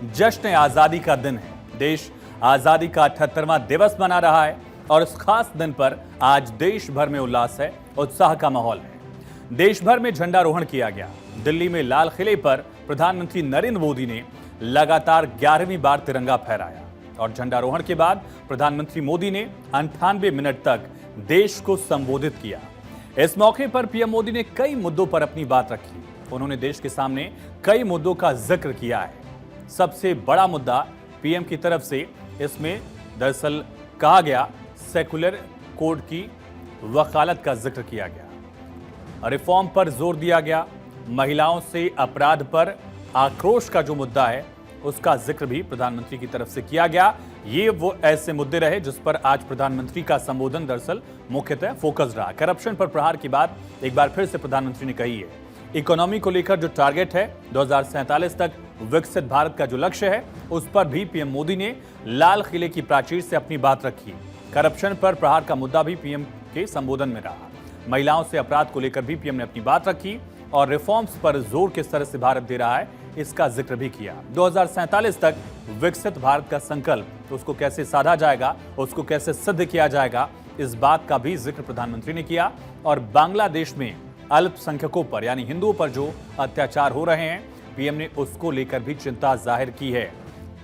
जश्न आजादी का दिन है। देश आजादी का 78वां दिवस मना रहा है और इस खास दिन पर आज देश भर में उल्लास है, उत्साह का माहौल है। देश भर में झंडारोहण किया गया। दिल्ली में लाल किले पर प्रधानमंत्री नरेंद्र मोदी ने लगातार 11वीं बार तिरंगा फहराया और झंडारोहण के बाद प्रधानमंत्री मोदी ने 98 मिनट तक देश को संबोधित किया। इस मौके पर पीएम मोदी ने कई मुद्दों पर अपनी बात रखी। उन्होंने देश के सामने कई मुद्दों का जिक्र किया है। सबसे बड़ा मुद्दा पीएम की तरफ से इसमें दरअसल कहा गया सेकुलर कोड की वकालत का जिक्र किया गया, रिफॉर्म पर जोर दिया गया, महिलाओं से अपराध पर आक्रोश का जो मुद्दा है उसका जिक्र भी प्रधानमंत्री की तरफ से किया गया। ये वो ऐसे मुद्दे रहे जिस पर आज प्रधानमंत्री का संबोधन दरअसल मुख्यतः फोकस रहा। करप्शन पर प्रहार की बात एक बार फिर से प्रधानमंत्री ने कही है। इकोनॉमी को लेकर जो टारगेट है 2047 तक विकसित भारत का जो लक्ष्य है उस पर भी पीएम मोदी ने लाल किले की प्राचीर से अपनी बात रखी। करप्शन पर प्रहार का मुद्दा भी पीएम के संबोधन में रहा। महिलाओं से अपराध को लेकर भी पीएम ने अपनी बात रखी और रिफॉर्म्स पर जोर किस तरह से भारत दे रहा है इसका जिक्र भी किया। 2047 तक विकसित भारत का संकल्प उसको कैसे साधा जाएगा, उसको कैसे सिद्ध किया जाएगा, इस बात का भी जिक्र प्रधानमंत्री ने किया। और बांग्लादेश में अल्पसंख्यकों पर यानी हिंदुओं पर जो अत्याचार हो रहे हैं पीएम ने उसको लेकर भी चिंता जाहिर की है।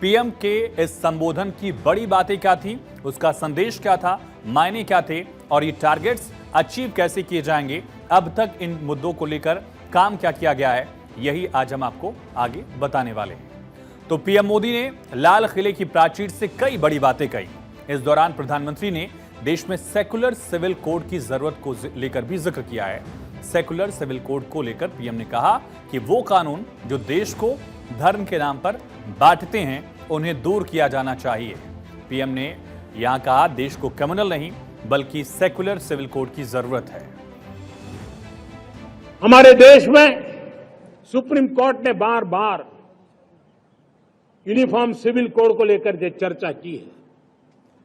पीएम के इस संबोधन की बड़ी बातें क्या थी, उसका संदेश क्या था, मायने क्या थे और ये टारगेट्स अचीव कैसे किए जाएंगे, अब तक इन मुद्दों को लेकर काम क्या किया गया है, यही आज हम आपको आगे बताने वाले हैं। तो पीएम मोदी ने लाल किले की प्राचीर से कई बड़ी बातें कही। इस दौरान प्रधानमंत्री ने देश में सेकुलर सिविल कोड की जरूरत को लेकर भी जिक्र किया है। सेकुलर सिविल कोड को लेकर पीएम ने कहा कि वो कानून जो देश को धर्म के नाम पर बांटते हैं उन्हें दूर किया जाना चाहिए। पीएम ने यहां कहा देश को कम्युनल नहीं बल्कि सेकुलर सिविल कोड की जरूरत है। हमारे देश में सुप्रीम कोर्ट ने बार बार यूनिफॉर्म सिविल कोड को लेकर जो चर्चा की है,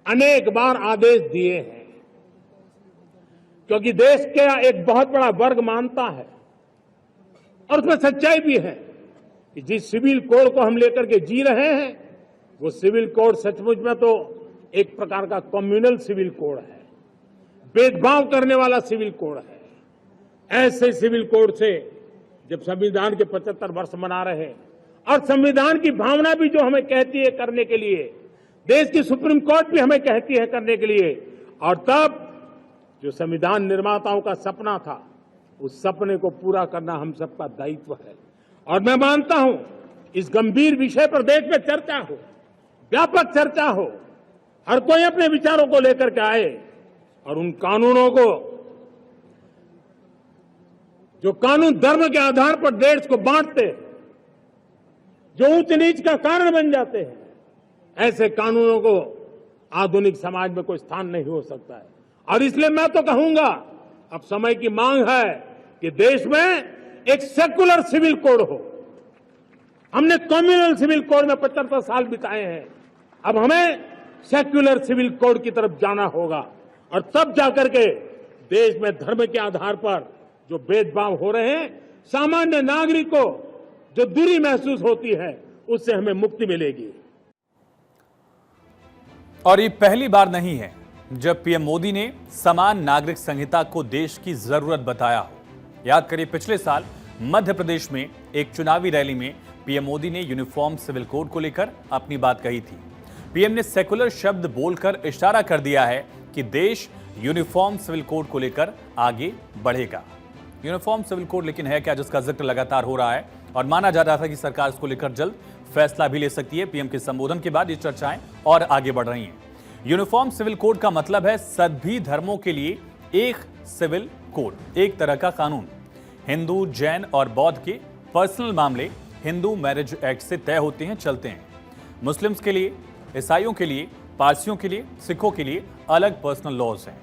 अनेक बार आदेश दिए हैं, क्योंकि देश का एक बहुत बड़ा वर्ग मानता है और उसमें सच्चाई भी है कि जिस सिविल कोड को हम लेकर के जी रहे हैं वो सिविल कोड सचमुच में तो एक प्रकार का कम्युनल सिविल कोड है, भेदभाव करने वाला सिविल कोड है। ऐसे सिविल कोड से जब संविधान के 75 वर्ष मना रहे हैं और संविधान की भावना भी जो हमें कहती है करने के लिए, देश की सुप्रीम कोर्ट भी हमें कहती है करने के लिए, और तब जो संविधान निर्माताओं का सपना था उस सपने को पूरा करना हम सबका दायित्व है। और मैं मानता हूं इस गंभीर विषय पर देश में चर्चा हो, व्यापक चर्चा हो, हर कोई अपने विचारों को लेकर के आए और उन कानूनों को जो कानून धर्म के आधार पर देश को बांटते, जो ऊंच नीच का कारण बन जाते हैं, ऐसे कानूनों को आधुनिक समाज में कोई स्थान नहीं हो सकता है। और इसलिए मैं तो कहूंगा अब समय की मांग है कि देश में एक सेकुलर सिविल कोड हो। हमने कम्युनल सिविल कोड में 75 साल बिताए हैं, अब हमें सेक्युलर सिविल कोड की तरफ जाना होगा और तब जाकर के देश में धर्म के आधार पर जो भेदभाव हो रहे हैं, सामान्य नागरिक को जो दूरी महसूस होती है उससे हमें मुक्ति मिलेगी। और ये पहली बार नहीं है जब पीएम मोदी ने समान नागरिक संहिता को देश की जरूरत बताया हो। याद करिए पिछले साल मध्य प्रदेश में एक चुनावी रैली में पीएम मोदी ने यूनिफॉर्म सिविल कोड को लेकर अपनी बात कही थी। पीएम ने सेकुलर शब्द बोलकर इशारा कर दिया है कि देश यूनिफॉर्म सिविल कोड को लेकर आगे बढ़ेगा। यूनिफॉर्म सिविल कोड लेकिन है क्या जिसका जिक्र लगातार हो रहा है और माना जा रहा था कि सरकार इसको लेकर जल्द फैसला भी ले सकती है। पीएम के संबोधन के बाद ये चर्चाएं और आगे बढ़ रही हैं। यूनिफॉर्म सिविल कोड का मतलब है सभी धर्मों के लिए एक सिविल कोड, एक तरह का कानून। हिंदू, जैन और बौद्ध के पर्सनल मामले हिंदू मैरिज एक्ट से तय होते हैं, चलते हैं। मुस्लिम्स के लिए, ईसाइयों के लिए, पारसियों के लिए, सिखों के लिए अलग पर्सनल लॉज हैं।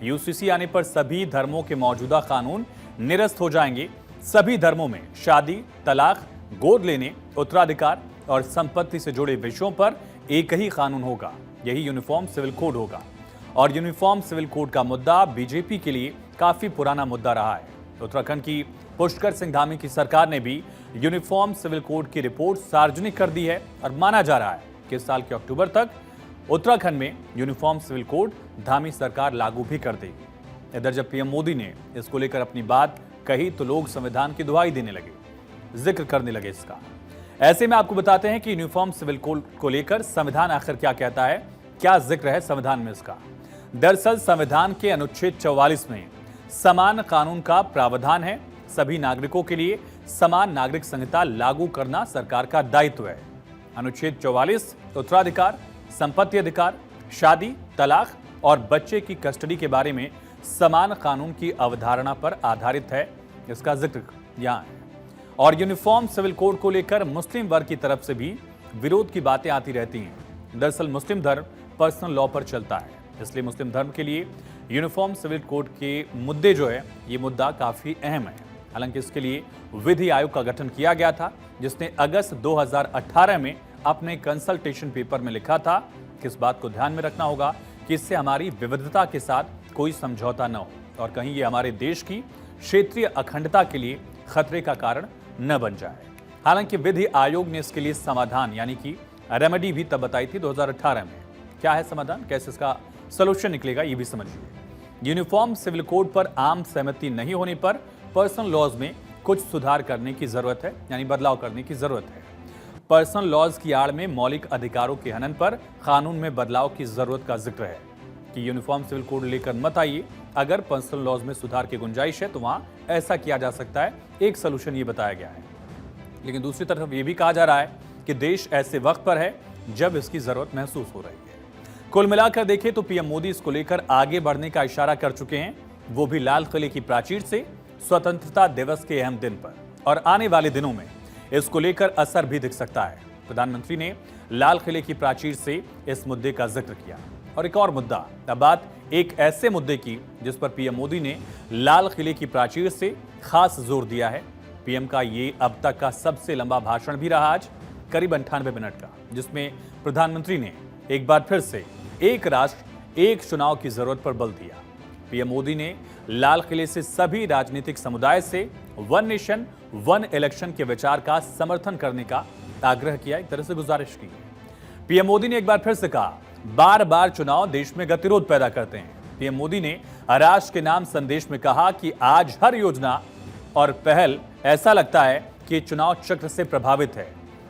यूसीसी आने पर सभी धर्मों के मौजूदा कानून निरस्त हो जाएंगे। सभी धर्मों में शादी, तलाक, गोद लेने, उत्तराधिकार और संपत्ति से जुड़े विषयों पर एक ही कानून होगा, यही यूनिफॉर्म सिविल कोड होगा। और यूनिफॉर्म सिविल कोड का मुद्दा बीजेपी के लिए काफी पुराना मुद्दा रहा है। उत्तराखंड की पुष्कर सिंह धामी की सरकार ने भी यूनिफॉर्म सिविल कोड की रिपोर्ट सार्वजनिक कर दी है और माना जा रहा है कि इस साल के अक्टूबर तक उत्तराखंड में यूनिफॉर्म सिविल कोड धामी सरकार लागू भी कर देगी। इधर जब पीएम मोदी ने इसको लेकर अपनी बात कही तो लोग संविधान की दुहाई देने लगे, जिक्र करने लगे इसका। ऐसे में आपको बताते हैं कि यूनिफॉर्म सिविल कोड को लेकर संविधान आखिर क्या कहता है, क्या जिक्र है संविधान में इसका। दरअसल संविधान के अनुच्छेद 44 में समान कानून का प्रावधान है। सभी नागरिकों के लिए समान नागरिक संहिता लागू करना सरकार का दायित्व है। अनुच्छेद 44 उत्तराधिकार, संपत्ति अधिकार, शादी, तलाक और बच्चे की कस्टडी के बारे में समान कानून की अवधारणा पर आधारित है। इसका जिक्र यहां है। और यूनिफॉर्म सिविल कोड को लेकर मुस्लिम वर्ग की तरफ से भी विरोध की बातें आती रहती हैं। दरअसल मुस्लिम धर्म पर्सनल लॉ पर चलता है, इसलिए मुस्लिम धर्म के लिए यूनिफॉर्म सिविल कोड के मुद्दे जो है, ये मुद्दा काफी अहम है। हालांकि इसके लिए विधि आयोग का गठन किया गया था, जिसने अगस्त 2018 में अपने कंसल्टेशन पेपर में लिखा था कि इस बात को ध्यान में रखना होगा कि इससे हमारी विविधता के साथ कोई समझौता न हो और कहीं ये हमारे देश की क्षेत्रीय अखंडता के लिए खतरे का कारण न बन जाए। हालांकि विधि आयोग ने इसके लिए समाधान यानी कि रेमेडी भी तब बताई थी 2018 में। क्या है समाधान, कैसे इसका सॉल्यूशन निकलेगा, ये भी समझिए। यूनिफॉर्म सिविल कोड पर आम सहमति नहीं होने पर पर्सनल लॉज में कुछ सुधार करने की जरूरत है, यानी बदलाव करने की जरूरत है। पर्सनल लॉज की आड़ में मौलिक अधिकारों के हनन पर कानून में बदलाव की जरूरत का जिक्र है कि यूनिफॉर्म सिविल कोड लेकर मत आइए। अगर पर्सनल लॉज में सुधार की गुंजाइश है तो वहां ऐसा किया जा सकता है। एक सॉल्यूशन ये बताया गया है। लेकिन दूसरी तरफ ये भी कहा जा रहा है कि देश ऐसे वक्त पर है जब इसकी जरूरत महसूस हो रही है। कुल मिलाकर देखें तो पीएम मोदी इसको लेकर आगे बढ़ने का इशारा कर चुके हैं, वो भी लाल किले की प्राचीर से स्वतंत्रता दिवस के अहम दिन पर। और आने वाले दिनों में इसको लेकर असर भी दिख सकता है। प्रधानमंत्री ने लाल किले की प्राचीर से इस मुद्दे का जिक्र किया। और एक और मुद्दा, अब बात एक ऐसे मुद्दे की जिस पर पीएम मोदी ने लाल किले की प्राचीर से खास जोर दिया है। पीएम का ये अब तक का सबसे लंबा भाषण भी रहा आज, करीब 98 मिनट का, जिसमें प्रधानमंत्री ने एक बार फिर से एक राष्ट्र एक चुनाव की जरूरत पर बल दिया। पीएम मोदी ने लाल किले से सभी राजनीतिक समुदाय से वन नेशन वन इलेक्शन के विचार का समर्थन करने का आग्रह किया, एक तरह से गुजारिश की। पीएम मोदी ने एक बार फिर से कहा, बार बार चुनाव देश में गतिरोध पैदा करते हैं। पीएम मोदी ने राष्ट्र के नाम संदेश में कहा कि आज हर योजना और पहल ऐसा लगता है कि चुनाव चक्र से प्रभावित है,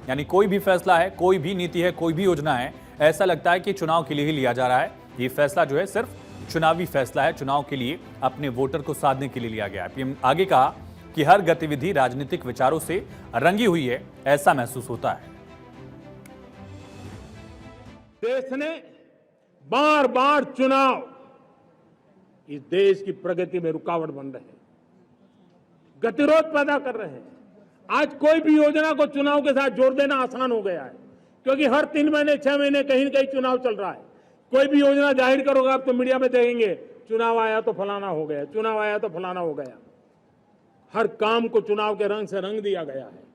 यानी कोई भी फैसला है, कोई भी नीति है, कोई भी योजना है, ऐसा लगता है कि चुनाव के लिए ही लिया जा रहा है। ये फैसला जो है सिर्फ चुनावी फैसला है, चुनाव के लिए अपने वोटर को साधने के लिए लिया गया है। पीएम आगे कहा कि हर गतिविधि राजनीतिक विचारों से रंगी हुई है, ऐसा महसूस होता है। देश ने बार बार चुनाव इस देश की प्रगति में रुकावट बन रहे हैं, गतिरोध पैदा कर रहे हैं। आज कोई भी योजना को चुनाव के साथ जोड़ देना आसान हो गया है, क्योंकि हर 3 महीने 6 महीने कहीं न कहीं चुनाव चल रहा है। कोई भी योजना जाहिर करोगे आप तो मीडिया में देखेंगे, चुनाव आया तो फलाना हो गया, चुनाव आया तो फलाना हो गया। हर काम को चुनाव के रंग से रंग दिया गया है।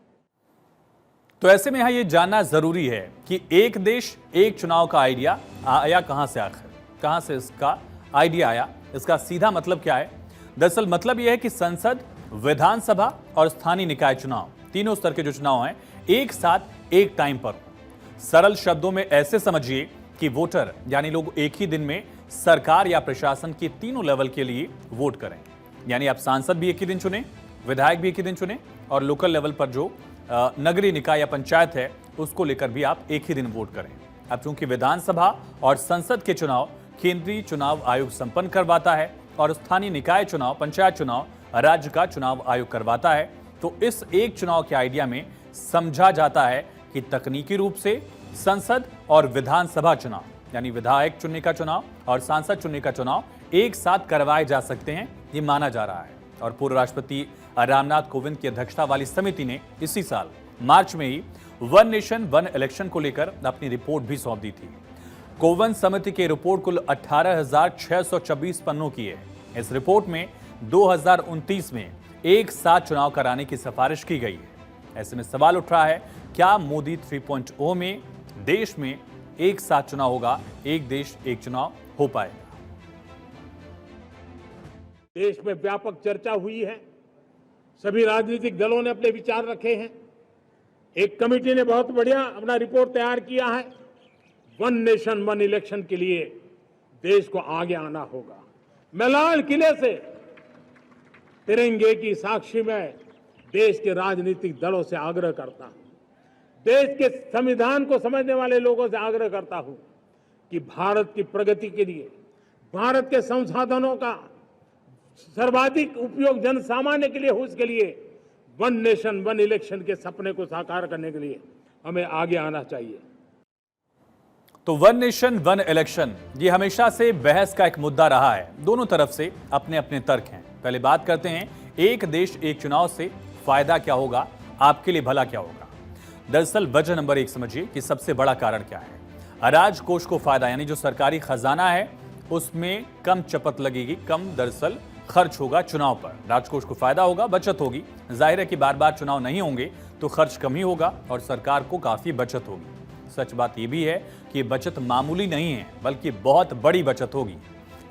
तो ऐसे में यहां ये जानना जरूरी है कि एक देश एक चुनाव का आइडिया आया कहां से, आखिर कहां से इसका आइडिया आया, इसका सीधा मतलब क्या है। दरअसल मतलब यह है कि संसद, विधानसभा और स्थानीय निकाय चुनाव, तीनों स्तर के जो चुनाव हैं, एक साथ एक टाइम पर हो। सरल शब्दों में ऐसे समझिए कि वोटर यानी लोग एक ही दिन में सरकार या प्रशासन के तीनों लेवल के लिए वोट करें। यानी आप सांसद भी एक ही दिन चुने, विधायक भी एक ही दिन चुने और लोकल लेवल पर जो नगरीय निकाय या पंचायत है उसको लेकर भी आप एक ही दिन वोट करें। अब चूंकि विधानसभा और संसद के चुनाव केंद्रीय चुनाव आयोग संपन्न करवाता है और स्थानीय निकाय चुनाव, पंचायत चुनाव राज्य का चुनाव आयोग करवाता है, तो इस एक चुनाव के आइडिया में समझा जाता है कि तकनीकी रूप से संसद और विधानसभा चुनाव यानी विधायक चुनने का चुनाव और सांसद चुनने का चुनाव एक साथ करवाए जा सकते हैं, ये माना जा रहा है। और पूर्व राष्ट्रपति रामनाथ कोविंद की अध्यक्षता वाली समिति ने इसी साल मार्च में ही वन नेशन वन इलेक्शन को लेकर अपनी रिपोर्ट भी सौंप दी थी। कोविंद समिति की रिपोर्ट कुल 18,626 पन्नों की है। इस रिपोर्ट में 2029 में एक साथ चुनाव कराने की सिफारिश की गई है। ऐसे में सवाल उठ रहा है, क्या मोदी 3.0 में देश में एक साथ चुनाव होगा, एक देश एक चुनाव हो पाएगा? देश में व्यापक चर्चा हुई है, सभी राजनीतिक दलों ने अपने विचार रखे हैं। एक कमेटी ने बहुत बढ़िया अपना रिपोर्ट तैयार किया है। वन नेशन वन इलेक्शन के लिए देश को आगे आना होगा। मैं लाल किले से तिरंगे की साक्षी में देश के राजनीतिक दलों से आग्रह करता हूं, देश के संविधान को समझने वाले लोगों से आग्रह करता हूं कि भारत की प्रगति के लिए, भारत के संसाधनों का सर्वाधिक उपयोग जन सामान्य के लिए हो, उसके लिए वन नेशन वन इलेक्शन के सपने को साकार करने के लिए हमें आगे आना चाहिए। तो वन नेशन वन इलेक्शन ये हमेशा से बहस का एक मुद्दा रहा है। दोनों तरफ से अपने अपने तर्क हैं। पहले बात करते हैं एक देश एक चुनाव से फायदा क्या होगा, आपके लिए भला क्या होगा। दरअसल वजह नंबर 1 समझिए कि सबसे बड़ा कारण क्या है। अराज कोष को फायदा, यानी जो सरकारी खजाना है उसमें कम चपत लगेगी, कम दरअसल खर्च होगा चुनाव पर। राजकोष को फायदा होगा, बचत होगी। जाहिर है कि बार बार चुनाव नहीं होंगे तो खर्च कम ही होगा और सरकार को काफी बचत होगी। सच बात यह भी है कि बचत मामूली नहीं है, बल्कि बहुत बड़ी बचत होगी।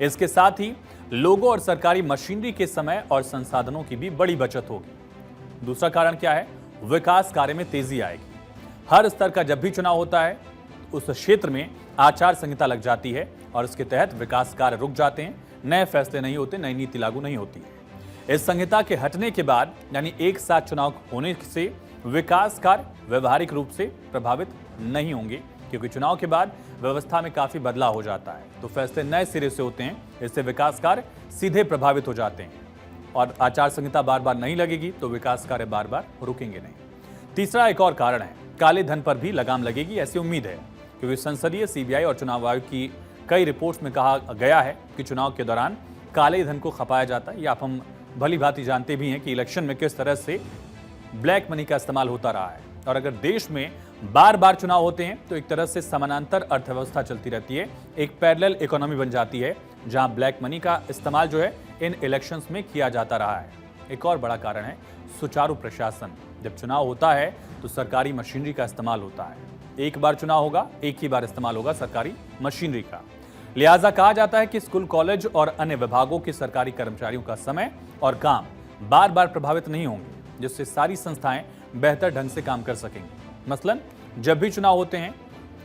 इसके साथ ही लोगों और सरकारी मशीनरी के समय और संसाधनों की भी बड़ी बचत होगी। दूसरा कारण क्या है? विकास कार्य में तेजी आएगी। हर स्तर का जब भी चुनाव होता है उस क्षेत्र में आचार संहिता लग जाती है और इसके तहत विकास कार्य रुक जाते हैं, नए फैसले नहीं होते, नई नीति लागू नहीं होती है। इस संहिता के हटने के बाद यानी एक साथ चुनाव होने से विकास कार्य व्यवहारिक रूप से प्रभावित नहीं होंगे, क्योंकि चुनाव के बाद व्यवस्था में काफी बदलाव हो जाता है, तो फैसले नए सिरे से होते हैं। इससे विकास कार्य सीधे प्रभावित हो जाते हैं और आचार संहिता बार बार नहीं लगेगी तो विकास कार्य बार बार रुकेंगे नहीं। तीसरा एक और कारण है, काले धन पर भी लगाम लगेगी, ऐसी उम्मीद है, क्योंकि संसदीय सीबीआई और चुनाव आयोग की कई रिपोर्ट्स में कहा गया है कि चुनाव के दौरान काले धन को खपाया जाता है। ये आप हम भली भांति जानते भी हैं कि इलेक्शन में किस तरह से ब्लैक मनी का इस्तेमाल होता रहा है। और अगर देश में बार बार चुनाव होते हैं तो एक तरह से समानांतर अर्थव्यवस्था चलती रहती है, एक पैरेलल इकोनॉमी बन जाती है, जहां ब्लैक मनी का इस्तेमाल जो है इन इलेक्शंस में किया जाता रहा है। एक और बड़ा कारण है सुचारू प्रशासन। जब चुनाव होता है तो सरकारी मशीनरी का इस्तेमाल होता है। एक बार चुनाव होगा, एक ही बार इस्तेमाल होगा सरकारी मशीनरी का। लिहाजा कहा जाता है कि स्कूल, कॉलेज और अन्य विभागों के सरकारी कर्मचारियों का समय और काम बार बार प्रभावित नहीं होंगे, जिससे सारी संस्थाएं बेहतर ढंग से काम कर सकेंगी। मसलन जब भी चुनाव होते हैं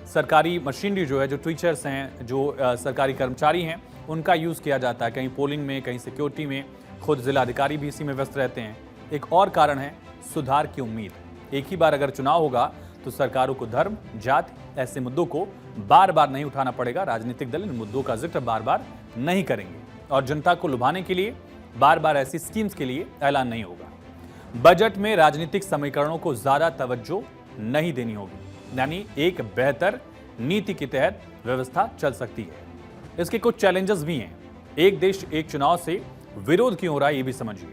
सरकारी मशीनरी जो है, जो टीचर्स हैं, जो सरकारी कर्मचारी हैं, उनका यूज किया जाता है, कहीं पोलिंग में, कहीं सिक्योरिटी में। खुद जिलाधिकारी भी इसी में व्यस्त रहते हैं। एक और कारण है सुधार की उम्मीद। एक ही बार अगर चुनाव होगा तो सरकारों को धर्म, जाति ऐसे मुद्दों को बार बार नहीं उठाना पड़ेगा। राजनीतिक दल इन मुद्दों का जिक्र बार बार नहीं करेंगे और जनता को लुभाने के लिए बार बार ऐसी स्कीम्स के लिए ऐलान नहीं होगा। बजट में राजनीतिक समीकरणों को ज्यादा तवज्जो नहीं देनी होगी, यानी एक बेहतर नीति के तहत व्यवस्था चल सकती है। इसके कुछ चैलेंजेस भी हैं। एक देश एक चुनाव से विरोध क्यों हो रहा है ये भी समझिए।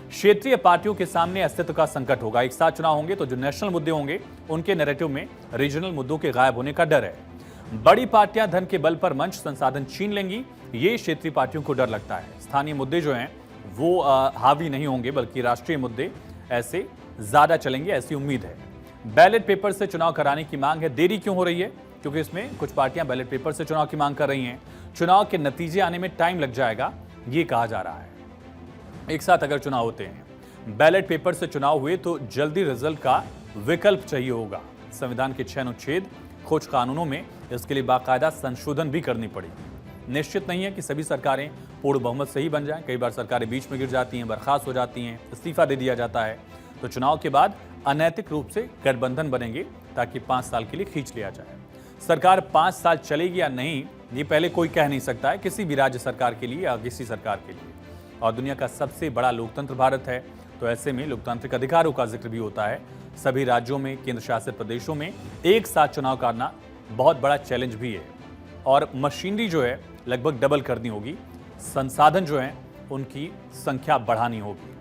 क्षेत्रीय पार्टियों के सामने अस्तित्व का संकट होगा। एक साथ चुनाव होंगे तो जो नेशनल मुद्दे होंगे उनके नैरेटिव में रीजनल मुद्दों के गायब होने का डर है। बड़ी पार्टियां धन के बल पर मंच, संसाधन छीन लेंगी, ये क्षेत्रीय पार्टियों को डर लगता है। स्थानीय मुद्दे जो हैं वो हावी नहीं होंगे, बल्कि राष्ट्रीय मुद्दे ऐसे ज्यादा चलेंगे, ऐसी उम्मीद है। बैलेट पेपर से चुनाव कराने की मांग है। देरी क्यों हो रही है? क्योंकि इसमें कुछ पार्टियां बैलेट पेपर से चुनाव की मांग कर रही हैं। चुनाव के नतीजे आने में टाइम लग जाएगा, ये कहा जा रहा है। एक साथ अगर चुनाव होते हैं, बैलेट पेपर से चुनाव हुए तो जल्दी रिजल्ट का विकल्प चाहिए होगा। संविधान के 6 अनुच्छेद, कुछ कानूनों में इसके लिए बाकायदा संशोधन भी करनी पड़ेगी। निश्चित नहीं है कि सभी सरकारें पूर्ण बहुमत से ही बन जाएं। कई बार सरकारें बीच में गिर जाती हैं, बर्खास्त हो जाती हैं, इस्तीफा दे दिया जाता है। तो चुनाव के बाद अनैतिक रूप से गठबंधन बनेंगे ताकि 5 साल के लिए खींच लिया जाए। सरकार 5 साल चलेगी या नहीं ये पहले कोई कह नहीं सकता है, किसी भी राज्य सरकार के लिए या किसी सरकार के लिए। और दुनिया का सबसे बड़ा लोकतंत्र भारत है, तो ऐसे में लोकतांत्रिक अधिकारों का जिक्र भी होता है। सभी राज्यों में, केंद्र शासित प्रदेशों में एक साथ चुनाव करना बहुत बड़ा चैलेंज भी है और मशीनरी जो है लगभग डबल करनी होगी। संसाधन जो है उनकी संख्या बढ़ानी होगी।